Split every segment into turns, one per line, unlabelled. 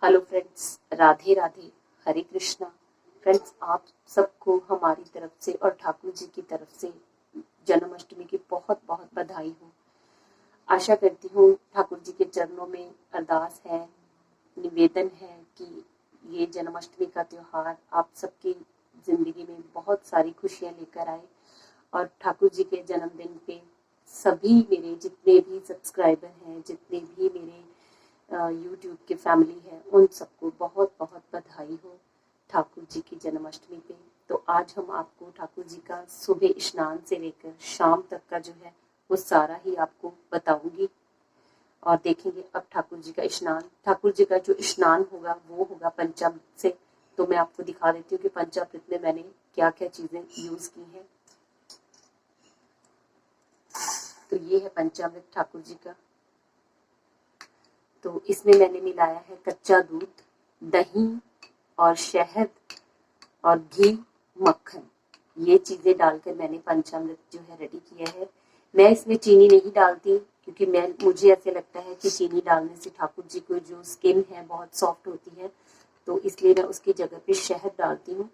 Hello friends, Radhe Radhe, हरे Krishna. Friends, आप सबको हमारी तरफ से और ठाकुर जी की तरफ से जन्माष्टमी की बहुत बहुत बधाई हो। आशा करती हूँ ठाकुर जी के चरणों में अरदास है, निवेदन है कि ये जन्माष्टमी का त्योहार आप सबकी जिंदगी में बहुत सारी खुशियाँ लेकर आए और ठाकुर जी के जन्मदिन पे सभी मेरे जितने भी सब्सक्राइबर हैं, जितने भी मेरे यूट्यूब की फैमिली है, उन सबको बहुत बहुत बधाई हो ठाकुर जी की जन्माष्टमी पे। तो आज हम आपको ठाकुर जी का सुबह स्नान से लेकर शाम तक का जो है वो सारा ही आपको बताऊंगी और देखेंगे। अब ठाकुर जी का स्नान, ठाकुर जी का जो स्नान होगा वो होगा पंचामृत से। तो मैं आपको दिखा देती हूँ कि पंचामृत में मैंने क्या क्या चीजें यूज की हैं। तो ये है पंचामृत ठाकुर जी का। तो इसमें मैंने मिलाया है कच्चा दूध, दही और शहद और घी, मक्खन। ये चीजें डालकर मैंने पंचामृत जो है रेडी किया है। मैं इसमें चीनी नहीं डालती क्योंकि मुझे ऐसे लगता है कि चीनी डालने से ठाकुर जी को जो स्किन है बहुत सॉफ्ट होती है, तो इसलिए मैं उसकी जगह पे शहद डालती हूँ।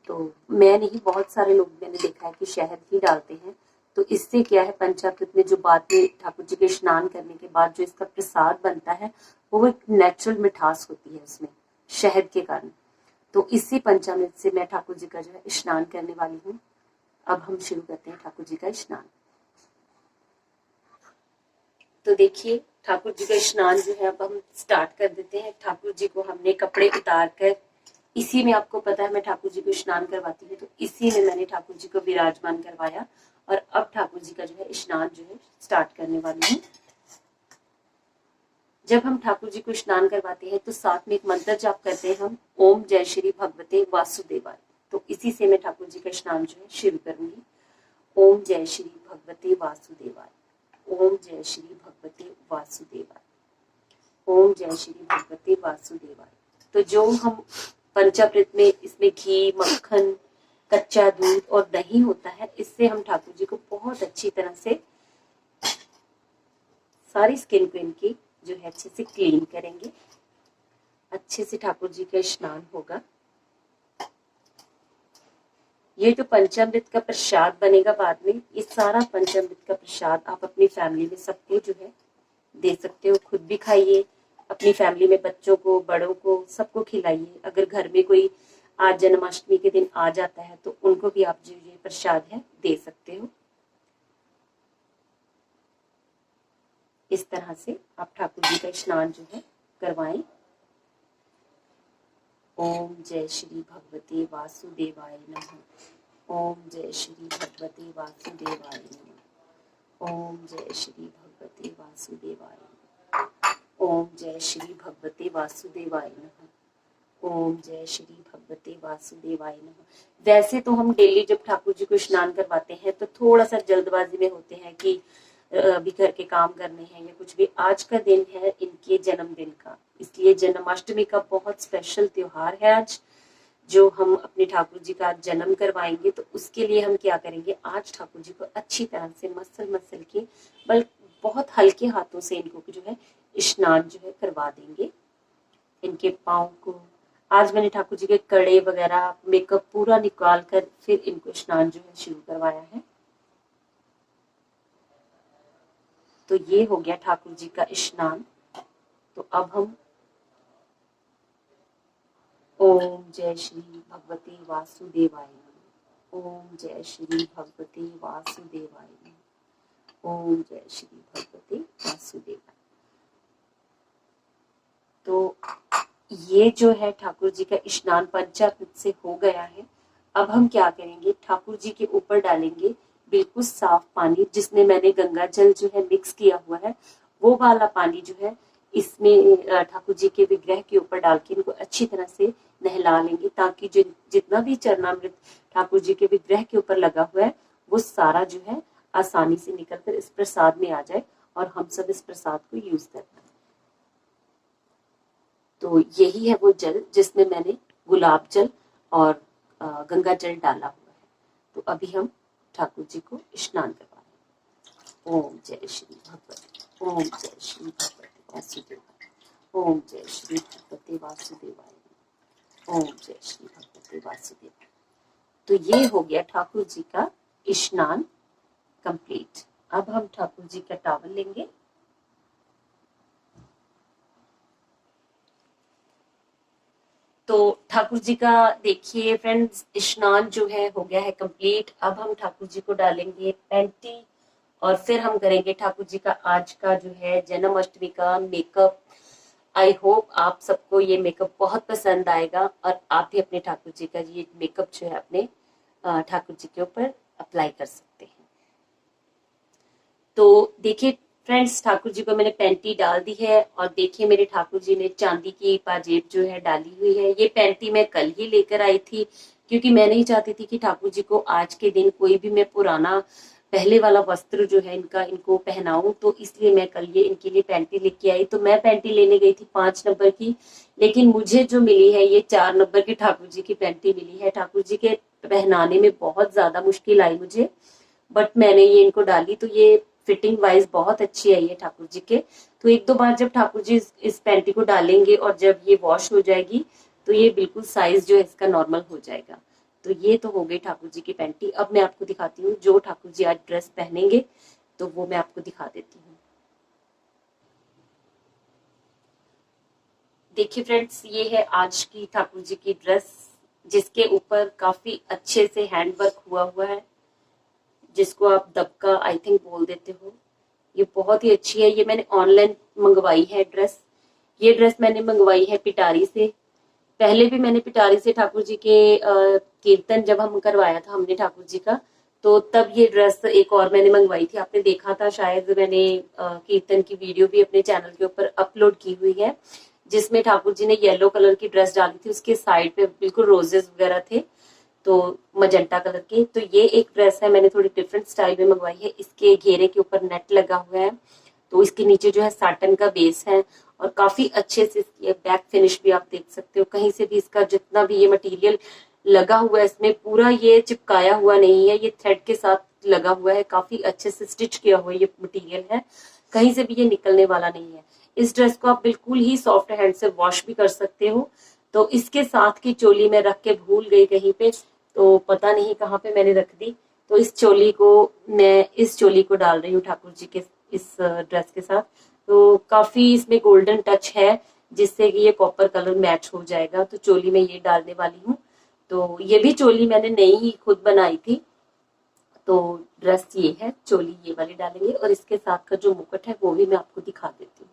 तो मैं नहीं, बहुत सारे लोग मैंने देखा है कि शहद ही डालते हैं। तो इससे क्या है, पंचामृत में जो बाद में ठाकुर जी के स्नान करने के बाद जो इसका प्रसाद बनता है वो एक नेचुरल मिठास होती है उसमें, शहद के कारण। तो इसी पंचामृत से मैं ठाकुर जी का जो है स्नान करने वाली हूँ। अब हम शुरू करते हैं ठाकुर जी का स्नान। तो देखिए, ठाकुर जी का स्नान जो है अब हम स्टार्ट कर देते हैं। ठाकुर जी को हमने कपड़े उतार कर, इसी में आपको पता है मैं ठाकुर जी को स्नान करवाती हूँ, तो इसी में मैंने ठाकुर जी को विराजमान करवाया और अब ठाकुर जी का जो है स्नान जो है स्टार्ट करने वाली हूँ। जब हम ठाकुर जी को स्नान करवाते हैं तो साथ में एक मंत्र जाप करते हैं हम, ओम जय श्री भगवते वासुदेवाय। तो इसी से मैं ठाकुर जी का स्नान जो है शुरू करूंगी। ओम जय श्री भगवते वासुदेवाय, ओम जय श्री भगवते वासुदेवाय, ओम जय श्री भगवते वासुदेवाय। तो जो हम पंचामृत में इसमें घी, मक्खन, कच्चा दूध और दही होता है, इससे हम ठाकुर जी को बहुत अच्छी तरह से सारी स्किन को इनकी जो है अच्छे से क्लीन करेंगे। अच्छे से ठाकुर जी का स्नान होगा। ये जो पंचामृत का प्रसाद बनेगा बाद में, ये सारा पंचामृत का प्रसाद आप अपनी फैमिली में सबको जो है दे सकते हो। खुद भी खाइए, अपनी फैमिली में बच्चों को, बड़ों को, सबको खिलाइए। अगर घर में कोई आज जन्माष्टमी के दिन आ जाता है तो उनको भी आप जो ये प्रसाद है दे सकते हो। इस तरह से आप ठाकुर जी का स्नान जो है करवाएं। ओम जय श्री भगवते वासुदेवाय नमः। ओम जय श्री भगवते वासुदेवाय नमः। ओम जय श्री भगवते वासुदेवाय नमः। ओम जय श्री भगवते वासुदेवाय नमः। ओम जय श्री भगवते वासुदेवाय नमः। वैसे तो हम डेली जब ठाकुर जी को स्नान करवाते हैं तो थोड़ा सा जल्दबाजी में होते हैं कि अभी घर के काम करने हैं या कुछ भी। आज का दिन है इनके जन्मदिन का, इसलिए जन्माष्टमी का बहुत स्पेशल त्योहार है आज, जो हम अपने ठाकुर जी का जन्म करवाएंगे। तो उसके लिए हम क्या करेंगे, आज ठाकुर जी को अच्छी तरह से मसल के, बहुत हल्के हाथों से इनको जो है स्नान जो है करवा देंगे। इनके पाँव को आज मैंने ठाकुर जी के कड़े वगैरह, मेकअप पूरा निकाल कर फिर इनको स्नान जो है शुरू करवाया है। तो ये हो गया ठाकुर जी का स्नान। तो अब हम ओम जय श्री भगवते वासुदेवाय नमः। ओम जय श्री भगवते वासुदेवाय नमः। ओम जय श्री भगवते वासुदेवाय। तो ये जो है ठाकुर जी का स्नान पंचामृत से हो गया है। अब हम क्या करेंगे, ठाकुर जी के ऊपर डालेंगे बिल्कुल साफ पानी, जिसमें मैंने गंगा जल जो है मिक्स किया हुआ है। वो वाला पानी जो है इसमें ठाकुर जी के विग्रह के ऊपर डाल के इनको अच्छी तरह से नहला लेंगे, ताकि जितना भी चरणामृत ठाकुर जी के विग्रह के ऊपर लगा हुआ है वो सारा जो है आसानी से निकलकर इस प्रसाद में आ जाए और हम सब इस प्रसाद को यूज कर पाए। तो यही है वो जल जिसमें मैंने गुलाब जल और गंगा जल डाला हुआ है। तो अभी हम ठाकुर जी को स्नान करवा रहे हैं। ओम जय श्री भगवते, ओम जय श्री भगवते वासुदेवाय, ओम जय श्री भगवते भगवते वासुदेवाय। ओम जय श्री भगवते वासुदेवाय। तो ये हो गया ठाकुर जी का स्नान कंप्लीट। अब हम ठाकुर जी का टॉवल लेंगे। तो ठाकुर जी का देखिए फ्रेंड्स, स्नान जो है हो गया है कंप्लीट। अब हम ठाकुर जी को डालेंगे पैंटी और फिर हम करेंगे ठाकुर जी का आज का जो है जन्माष्टमी का मेकअप। आई होप आप सबको ये मेकअप बहुत पसंद आएगा और आप भी अपने ठाकुर जी का ये मेकअप जो है अपने ठाकुर जी के ऊपर अप्लाई कर सकते हैं। तो देखिए फ्रेंड्स, ठाकुर जी को मैंने पैंटी डाल दी है और देखिए मेरे ठाकुर जी ने चांदी की पाजेब जो है डाली हुई है। ये पैंटी मैं कल ही लेकर आई थी क्योंकि मैं नहीं चाहती थी कि ठाकुर जी को आज के दिन कोई भी मैं पुराना पहले वाला वस्त्र जो है इनको पहनाऊं, तो इसलिए मैं कल ये इनके लिए पैंटी लेके आई। तो मैं पैंटी लेने गई थी 5 नंबर की, लेकिन मुझे जो मिली है ये 4 नंबर की ठाकुर जी की पैंटी मिली है। ठाकुर जी के पहनाने में बहुत ज्यादा मुश्किल आई मुझे, बट मैंने ये इनको डाली तो ये फिटिंग वाइज बहुत अच्छी आई है ठाकुर जी के। तो एक दो बार जब ठाकुर जी इस पैंटी को डालेंगे और जब ये वॉश हो जाएगी तो ये बिल्कुल साइज जो है इसका नॉर्मल हो जाएगा। तो ये तो हो गई ठाकुर जी की पैंटी। अब मैं आपको दिखाती हूँ जो ठाकुर जी आज ड्रेस पहनेंगे, तो वो मैं आपको दिखा देती हूँ। देखिए फ्रेंड्स, ये है आज की ठाकुर जी की ड्रेस जिसके ऊपर काफी अच्छे से हैंड वर्क हुआ है, जिसको आप दबका आई थिंक बोल देते हो। ये बहुत ही अच्छी है। ये मैंने ऑनलाइन मंगवाई है ड्रेस। ये ड्रेस मैंने मंगवाई है पिटारी से। पहले भी मैंने पिटारी से ठाकुर जी के कीर्तन जब हम करवाया था हमने ठाकुर जी का, तो तब ये ड्रेस एक और मैंने मंगवाई थी। आपने देखा था शायद, मैंने कीर्तन की वीडियो भी अपने चैनल के ऊपर अपलोड की हुई है जिसमें ठाकुर जी ने येलो कलर की ड्रेस डाली थी। उसके साइड पे बिल्कुल रोजेस वगैरह थे, तो मजेंटा कलर के। तो ये एक ड्रेस है, मैंने थोड़ी डिफरेंट स्टाइल में मंगवाई है। इसके घेरे के ऊपर नेट लगा हुआ है, तो इसके नीचे जो है साटन का बेस है और काफी अच्छे से ये बैक फिनिश भी आप देख सकते हो। कहीं से भी इसका जितना भी ये मटेरियल लगा हुआ है इसमें पूरा ये चिपकाया हुआ नहीं है, ये थ्रेड के साथ लगा हुआ है। काफी अच्छे से स्टिच किया हुआ ये मटेरियल है, कहीं से भी ये निकलने वाला नहीं है। इस ड्रेस को आप बिल्कुल ही सॉफ्ट हैंड से वॉश भी कर सकते हो। तो इसके साथ की चोली मैं रख के भूल गई कहीं पे, तो पता नहीं कहाँ पे मैंने रख दी। तो इस चोली को डाल रही हूँ ठाकुर जी के इस ड्रेस के साथ। तो काफी इसमें गोल्डन टच है जिससे कि ये कॉपर कलर मैच हो जाएगा। तो चोली में ये डालने वाली हूँ। तो ये भी चोली मैंने नई ही खुद बनाई थी। तो ड्रेस ये है, चोली ये वाली डालेंगे और इसके साथ का जो मुकुट है वो भी मैं आपको दिखा देती हूँ।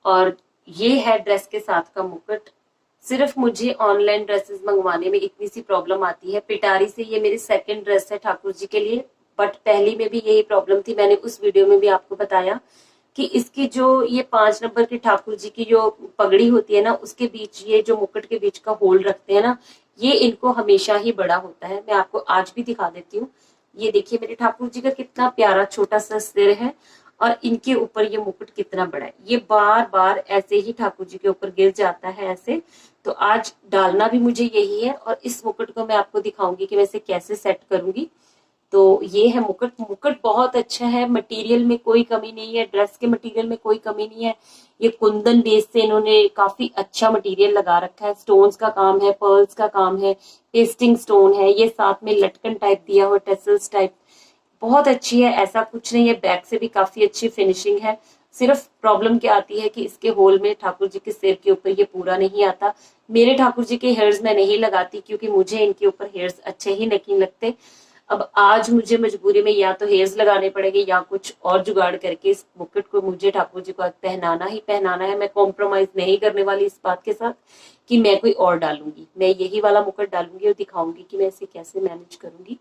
और ये है ड्रेस के साथ का मुकुट। सिर्फ मुझे ऑनलाइन ड्रेसेस मंगवाने में इतनी सी प्रॉब्लम आती है। पिटारी से ये मेरी सेकंड ड्रेस है ठाकुर जी के लिए, बट पहली में भी यही प्रॉब्लम थी। मैंने उस वीडियो में भी आपको बताया कि इसकी जो ये 5 नंबर की ठाकुर जी की जो पगड़ी होती है ना, उसके बीच ये जो मुकुट के बीच का होल रखते हैं ना, ये इनको हमेशा ही बड़ा होता है। मैं आपको आज भी दिखा देती हूँ। ये देखिए मेरे ठाकुर जी का कितना प्यारा छोटा सा सिर है और इनके ऊपर ये मुकुट कितना बड़ा है। ये बार बार ऐसे ही ठाकुर जी के ऊपर गिर जाता है ऐसे। तो आज डालना भी मुझे यही है और इस मुकुट को मैं आपको दिखाऊंगी कि मैं इसे कैसे सेट करूंगी। तो ये है मुकुट। मुकुट बहुत अच्छा है, मटेरियल में कोई कमी नहीं है, ड्रेस के मटेरियल में कोई कमी नहीं है। ये कुंदन बेस से इन्होंने काफी अच्छा मटेरियल लगा रखा है। स्टोन्स का काम है, पर्ल्स का काम है, पेस्टिंग स्टोन है, ये साथ में लटकन टाइप दिया हुआ, टेसल्स टाइप बहुत अच्छी है। ऐसा कुछ नहीं है, बैक से भी काफी अच्छी फिनिशिंग है। सिर्फ प्रॉब्लम क्या आती है कि इसके होल में ठाकुर जी के सिर के ऊपर ये पूरा नहीं आता। मेरे ठाकुर जी के हेयर्स मैं नहीं लगाती क्योंकि मुझे इनके ऊपर हेयर्स अच्छे ही नहीं लगते। अब आज मुझे मजबूरी में या तो हेयर्स लगाने पड़ेंगे या कुछ और जुगाड़ करके इस मुकुट को मुझे ठाकुर जी को पहनाना ही पहनाना है। मैं कॉम्प्रोमाइज नहीं करने वाली इस बात के साथ कि मैं कोई और डालूंगी। मैं यही वाला मुकुट डालूंगी और दिखाऊंगी कि मैं इसे कैसे मैनेज करूंगी।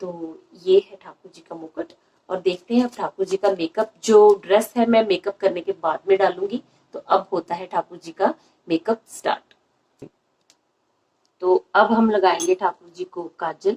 तो ये है ठाकुर जी का मुकुट और देखते हैं अब ठाकुर जी का मेकअप। जो ड्रेस है मैं मेकअप करने के बाद में डालूंगी। तो अब होता है ठाकुर जी का मेकअप स्टार्ट। तो अब हम लगाएंगे ठाकुर जी को काजल।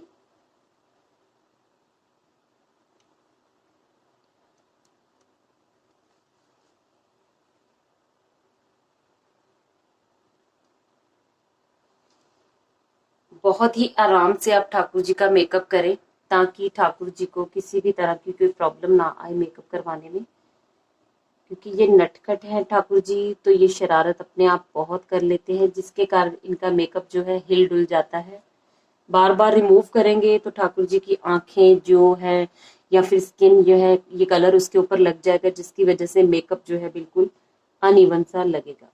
बहुत ही आराम से आप ठाकुर जी का मेकअप करें ताकि ठाकुर जी को किसी भी तरह की कोई प्रॉब्लम ना आए मेकअप करवाने में। क्योंकि ये नटखट है ठाकुर जी, तो ये शरारत अपने आप बहुत कर लेते हैं, जिसके कारण इनका मेकअप जो है हिल डुल जाता है। बार बार रिमूव करेंगे तो ठाकुर जी की आंखें जो है या फिर स्किन जो है, ये कलर उसके ऊपर लग जाएगा, जिसकी वजह से मेकअप जो है बिल्कुल अनइवन सा लगेगा।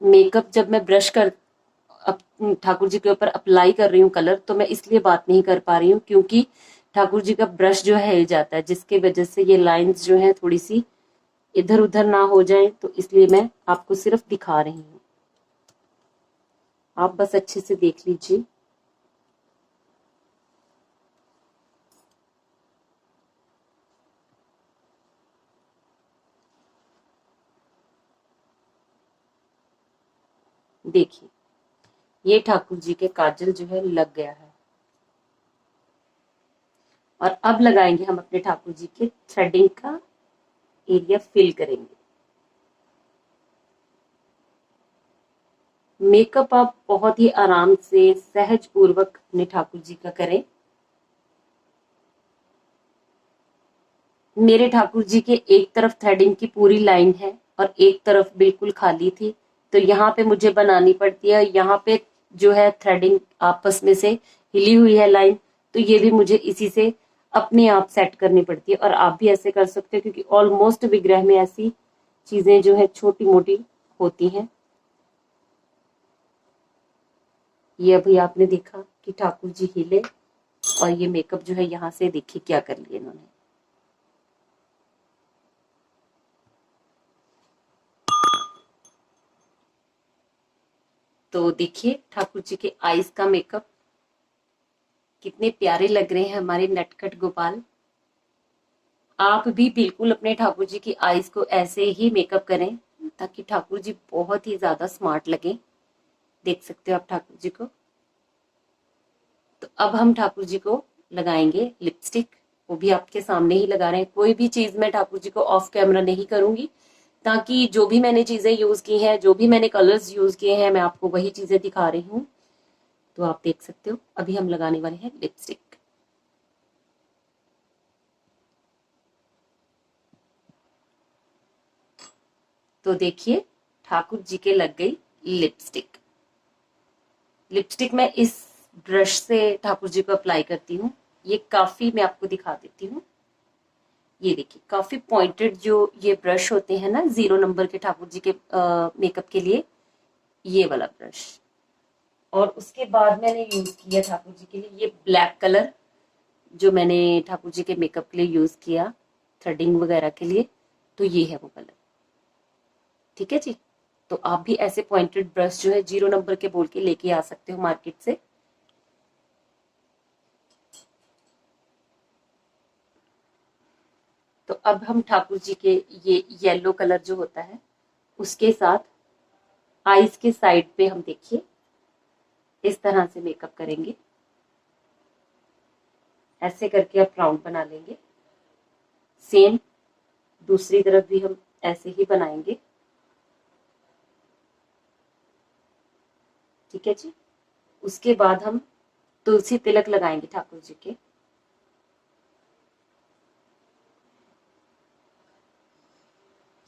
मेकअप जब मैं ब्रश कर ठाकुर जी के ऊपर अप्लाई कर रही हूँ कलर, तो मैं इसलिए बात नहीं कर पा रही हूँ क्योंकि ठाकुर जी का ब्रश जो है हिल जाता है, जिसकी वजह से ये लाइंस जो है थोड़ी सी इधर उधर ना हो जाए, तो इसलिए मैं आपको सिर्फ दिखा रही हूँ। आप बस अच्छे से देख लीजिए। देखिए, ये ठाकुर जी के काजल जो है लग गया है। और अब लगाएंगे हम अपने ठाकुर जी के थ्रेडिंग का एरिया फिल करेंगे। मेकअप आप बहुत ही आराम से सहज पूर्वक अपने ठाकुर जी का करें। मेरे ठाकुर जी के एक तरफ थ्रेडिंग की पूरी लाइन है और एक तरफ बिल्कुल खाली थी, तो यहाँ पे मुझे बनानी पड़ती है। यहाँ पे जो है थ्रेडिंग आपस में से हिली हुई है लाइन, तो ये भी मुझे इसी से अपने आप सेट करनी पड़ती है। और आप भी ऐसे कर सकते हो, क्योंकि ऑलमोस्ट विग्रह में ऐसी चीजें जो है छोटी मोटी होती हैं। ये अभी आपने देखा कि ठाकुर जी हिले, और ये मेकअप जो है यहाँ से देखिए क्या कर लिया इन्होंने। तो देखिए ठाकुर जी के आईज का मेकअप कितने प्यारे लग रहे हैं हमारे नटखट गोपाल। आप भी बिल्कुल अपने ठाकुर जी की आईज को ऐसे ही मेकअप करें, ताकि ठाकुर जी बहुत ही ज्यादा स्मार्ट लगे। देख सकते हो आप ठाकुर जी को। तो अब हम ठाकुर जी को लगाएंगे लिपस्टिक। वो भी आपके सामने ही लगा रहे हैं। कोई भी चीज मैं ठाकुर जी को ऑफ कैमरा नहीं करूंगी, ताकि जो भी मैंने चीजें यूज की हैं, जो भी मैंने कलर्स यूज किए हैं, मैं आपको वही चीजें दिखा रही हूँ। तो आप देख सकते हो अभी हम लगाने वाले हैं लिपस्टिक। तो देखिए ठाकुर जी के लग गई लिपस्टिक। लिपस्टिक मैं इस ब्रश से ठाकुर जी को अप्लाई करती हूँ। ये काफी, मैं आपको दिखा देती हूँ। ये देखिए काफी पॉइंटेड जो ये ब्रश होते हैं ना 0 नंबर के ठाकुर जी के मेकअप के लिए, ये वाला ब्रश। और उसके बाद मैंने यूज किया ठाकुर जी के लिए ये ब्लैक कलर, जो मैंने ठाकुर जी के मेकअप के लिए यूज किया थ्रेडिंग वगैरह के लिए। तो ये है वो कलर। ठीक है जी। तो आप भी ऐसे पॉइंटेड ब्रश जो है 0 नंबर के बोल के लेके आ सकते हो मार्केट से। तो अब हम ठाकुर जी के ये येलो कलर जो होता है उसके साथ आईज के साइड पे हम देखिए इस तरह से मेकअप करेंगे। ऐसे करके आप राउंड बना लेंगे। सेम दूसरी तरफ भी हम ऐसे ही बनाएंगे। ठीक है जी। उसके बाद हम तुलसी तिलक लगाएंगे ठाकुर जी के।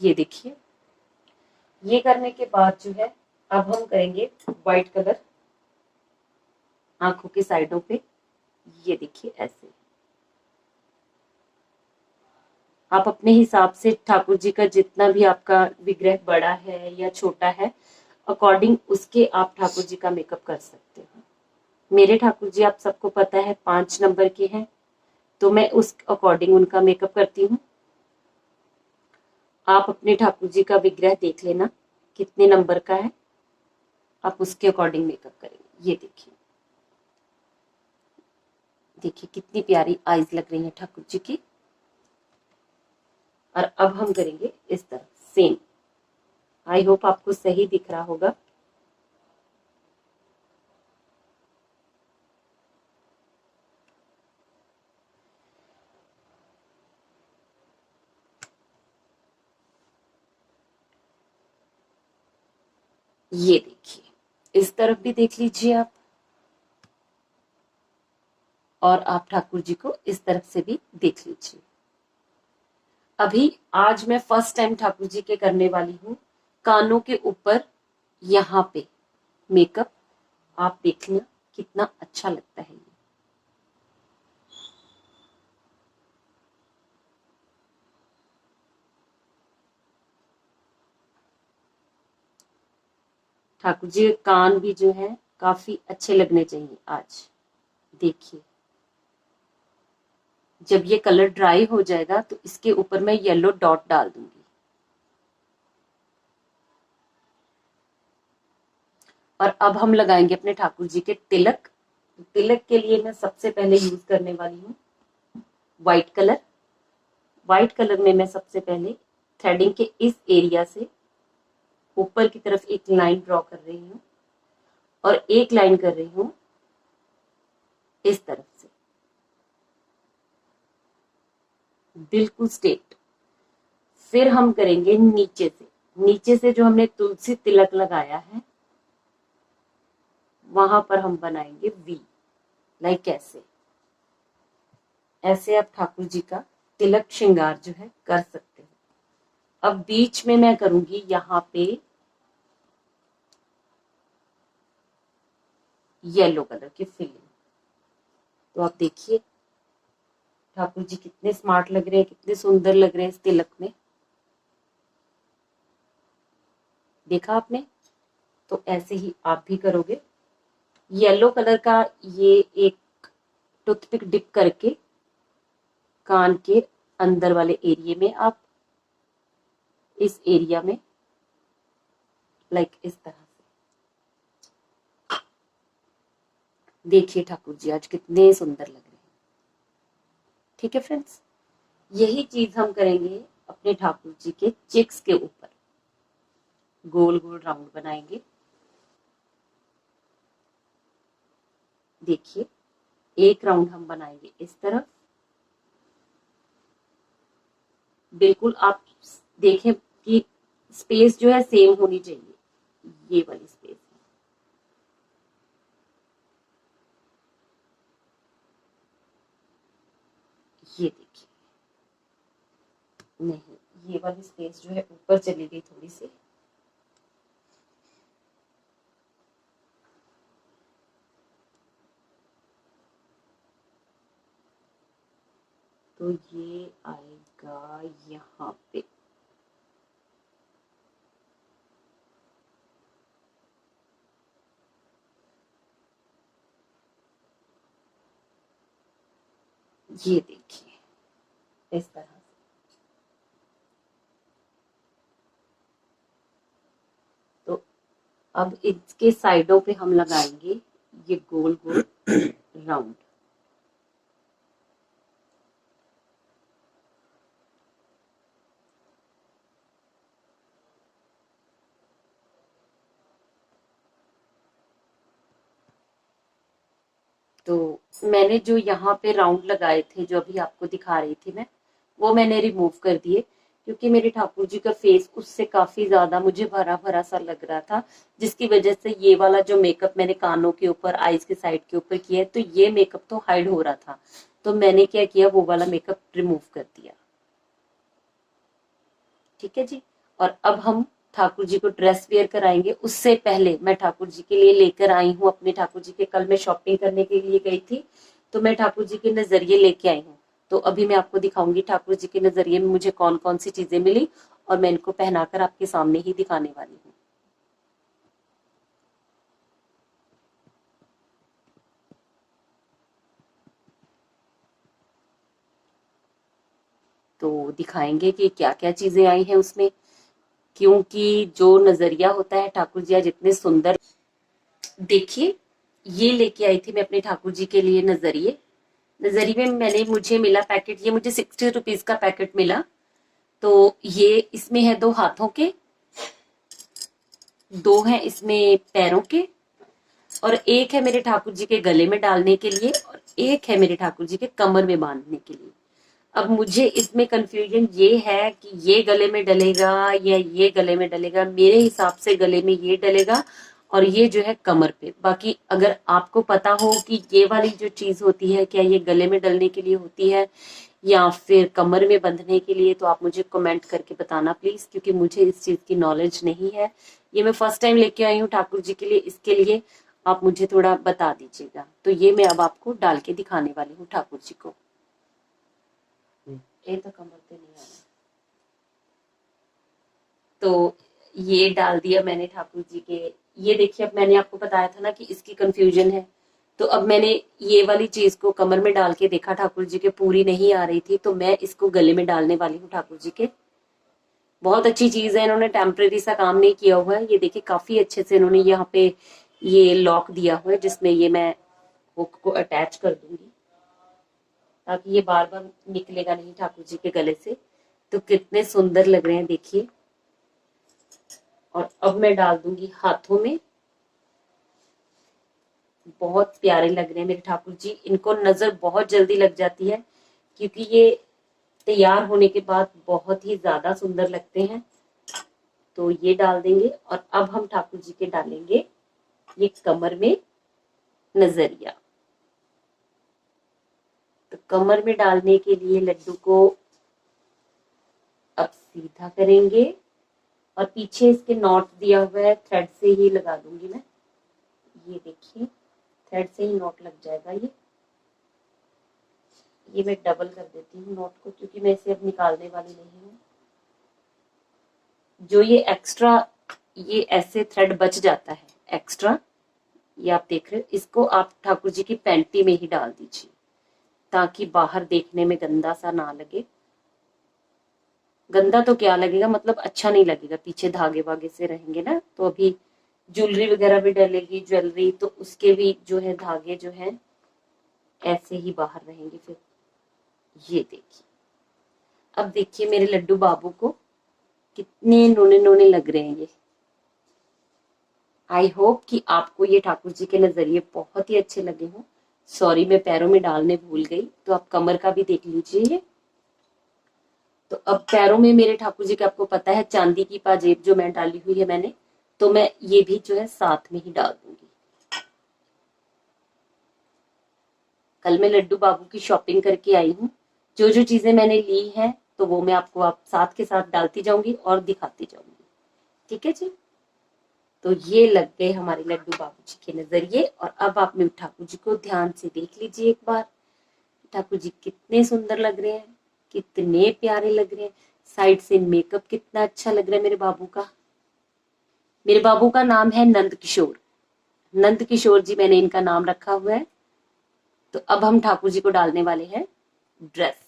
ये देखिए। ये करने के बाद जो है अब हम करेंगे व्हाइट कलर आंखों के साइडों पे। ये देखिए ऐसे आप अपने हिसाब से ठाकुर जी का जितना भी आपका विग्रह बड़ा है या छोटा है, अकॉर्डिंग उसके आप ठाकुर जी का मेकअप कर सकते हो। मेरे ठाकुर जी आप सबको पता है 5 नंबर के हैं, तो मैं उस अकॉर्डिंग उनका मेकअप करती हूँ। आप अपने ठाकुर जी का विग्रह देख लेना कितने नंबर का है, आप उसके अकॉर्डिंग मेकअप करेंगे। ये देखिए, देखिए कितनी प्यारी आईज लग रही है ठाकुर जी की। और अब हम करेंगे इस तरह सेम। आई होप आपको सही दिख रहा होगा। ये देखिए इस तरफ भी देख लीजिए आप, और आप ठाकुर जी को इस तरफ से भी देख लीजिए। अभी आज मैं फर्स्ट टाइम ठाकुर जी के करने वाली हूँ कानों के ऊपर, यहाँ पे मेकअप। आप देखना कितना अच्छा लगता है ये। ठाकुर जी के कान भी जो है काफी अच्छे लगने चाहिए आज। देखिए, जब ये कलर ड्राई हो जाएगा तो इसके ऊपर मैं येलो डॉट डाल दूंगी। और अब हम लगाएंगे अपने ठाकुर जी के तिलक। तिलक के लिए मैं सबसे पहले यूज करने वाली हूँ व्हाइट कलर। व्हाइट कलर में मैं सबसे पहले थ्रेडिंग के इस एरिया से ऊपर की तरफ एक लाइन ड्रॉ कर रही हूँ, और एक लाइन कर रही हूँ इस तरफ से, बिल्कुल स्ट्रेट। फिर हम करेंगे नीचे से जो हमने तुलसी तिलक लगाया है वहां पर हम बनाएंगे वी, लाइक ऐसे आप ठाकुर जी का तिलक श्रृंगार जो है कर सकते हैं। अब बीच में मैं करूंगी यहाँ पे येलो कलर की फिलिंग। तो आप देखिए ठाकुर जी कितने स्मार्ट लग रहे हैं, कितने सुंदर लग रहे हैं इस तिलक में। देखा आपने? तो ऐसे ही आप भी करोगे। येलो कलर का ये एक टूथपिक डिप करके कान के अंदर वाले एरिया में आप इस एरिया में लाइक इस तरह से देखिए ठाकुर जी आज कितने सुंदर लग रहे हैं। ठीक है फ्रेंड्स, यही चीज हम करेंगे अपने ठाकुर जी के चिक्स के ऊपर। गोल गोल राउंड बनाएंगे। देखिए एक राउंड हम बनाएंगे इस तरफ। बिल्कुल आप देखें कि स्पेस जो है सेम होनी चाहिए, ये वाली स्पेस है। ये देखिए, नहीं, ये वाली स्पेस जो है ऊपर चली गई थोड़ी सी। तो ये आएगा यहाँ पे। ये देखिए इस तरह से। तो अब इसके साइडों पे हम लगाएंगे ये गोल गोल राउंड। तो मैंने जो यहाँ पे राउंड लगाए थे, जो अभी आपको दिखा रही थी मैं, वो मैंने रिमूव कर दिए, क्योंकि मेरे ठाकुर जी का फेस उससे काफी ज्यादा मुझे भरा भरा सा लग रहा था, जिसकी वजह से ये वाला जो मेकअप मैंने कानों के ऊपर, आईज के साइड के ऊपर किया है, तो ये मेकअप तो हाइड हो रहा था। तो मैंने क्या किया, वो वाला मेकअप रिमूव कर दिया। ठीक है जी। और अब हम ठाकुर जी को ड्रेस वेयर कराएंगे। उससे पहले मैं ठाकुर जी के लिए लेकर आई हूँ अपने ठाकुर जी के, कल मैं शॉपिंग करने के लिए गई थी, तो मैं ठाकुर जी के नजरिए लेके आई हूँ। तो अभी मैं आपको दिखाऊंगी ठाकुर जी के नजरिए में मुझे कौन कौन सी चीजें मिली, और मैं इनको पहनाकर आपके सामने ही दिखाने वाली हूँ। तो दिखाएंगे कि क्या क्या चीजें आई हैं उसमें, क्योंकि जो नजरिया होता है ठाकुर जी आज इतने सुंदर। देखिए ये लेके आई थी मैं अपने ठाकुर जी के लिए नजरिए। नजरिए में मुझे मिला पैकेट, ये मुझे 60 रुपीज का पैकेट मिला। तो ये इसमें है 2 हाथों के, 2 हैं इसमें पैरों के, और एक है मेरे ठाकुर जी के गले में डालने के लिए, और एक है मेरे ठाकुर जी के कमर में बांधने के लिए। अब मुझे इसमें कंफ्यूजन ये है कि ये गले में डलेगा या ये गले में डलेगा। मेरे हिसाब से गले में ये डलेगा, और ये जो है कमर पे। बाकी अगर आपको पता हो कि ये वाली जो चीज होती है क्या ये गले में डलने के लिए होती है या फिर कमर में बंधने के लिए, तो आप मुझे कमेंट करके बताना प्लीज, क्योंकि मुझे इस चीज की नॉलेज नहीं है। ये मैं फर्स्ट टाइम लेके आई हूँ ठाकुर जी के लिए, इसके लिए आप मुझे थोड़ा बता दीजिएगा। तो ये मैं अब आपको डाल के दिखाने वाली हूँ ठाकुर जी को। ये तो कमर पे नहीं आ रहा। तो ये डाल दिया मैंने ठाकुर जी के। ये देखिए, अब मैंने आपको बताया था ना कि इसकी कंफ्यूजन है, तो अब मैंने ये वाली चीज को कमर में डाल के देखा, ठाकुर जी के पूरी नहीं आ रही थी, तो मैं इसको गले में डालने वाली हूँ ठाकुर जी के। बहुत अच्छी चीज है, इन्होंने टेम्परेरी सा काम नहीं किया हुआ है। ये देखिए काफी अच्छे से इन्होंने यहाँ पे ये लॉक दिया हुआ है, जिसमें ये मैं हुक को अटैच कर दूंगी ताकि ये बार बार निकलेगा नहीं ठाकुर जी के गले से। तो कितने सुंदर लग रहे हैं देखिए। और अब मैं डाल दूंगी हाथों में। बहुत प्यारे लग रहे हैं मेरे ठाकुर जी। इनको नजर बहुत जल्दी लग जाती है क्योंकि ये तैयार होने के बाद बहुत ही ज्यादा सुंदर लगते हैं। तो ये डाल देंगे और अब हम ठाकुर जी के डालेंगे ये कमर में नजरिया। तो कमर में डालने के लिए लड्डू को अब सीधा करेंगे और पीछे इसके नॉट दिया हुआ है, थ्रेड से ही लगा दूंगी मैं। ये देखिए थ्रेड से ही नॉट लग जाएगा। ये मैं डबल कर देती हूँ नॉट को, क्योंकि मैं इसे अब निकालने वाली नहीं हूँ। जो ये एक्स्ट्रा ये ऐसे थ्रेड बच जाता है एक्स्ट्रा, ये आप देख रहे हो, इसको आप ठाकुर जी की पैंटी में ही डाल दीजिए ताकि बाहर देखने में गंदा सा ना लगे। गंदा तो क्या लगेगा, मतलब अच्छा नहीं लगेगा, पीछे धागे वागे से रहेंगे ना। तो अभी ज्वेलरी वगैरह भी डलेगी, ज्वेलरी, तो उसके भी जो है धागे जो है ऐसे ही बाहर रहेंगे फिर। ये देखिए, अब देखिए मेरे लड्डू बाबू को कितने नोने नोने लग रहे हैं ये। आई होप कि आपको ये ठाकुर जी के नजरिए बहुत ही अच्छे लगे हों। सॉरी मैं पैरों में डालने भूल गई, तो आप कमर का भी देख लीजिए ये। तो अब पैरों में मेरे ठाकुर जी के आपको पता है चांदी की पाजेब जो मैं डाली हुई है मैंने, तो मैं ये भी जो है साथ में ही डाल दूंगी। कल मैं लड्डू बाबू की शॉपिंग करके आई हूँ। जो जो चीजें मैंने ली हैं तो वो मैं आपको आप साथ के साथ डालती जाऊंगी और दिखाती जाऊंगी। ठीक है जी। तो ये लग गए हमारे लड्डू बाबू जी के नजरिए। और अब आप मेरे ठाकुर जी को ध्यान से देख लीजिए एक बार। ठाकुर जी कितने सुंदर लग रहे हैं, कितने प्यारे लग रहे हैं। साइड से मेकअप कितना अच्छा लग रहा है मेरे बाबू का। मेरे बाबू का नाम है नंद किशोर। नंद किशोर जी मैंने इनका नाम रखा हुआ है। तो अब हम ठाकुर जी को डालने वाले हैं ड्रेस।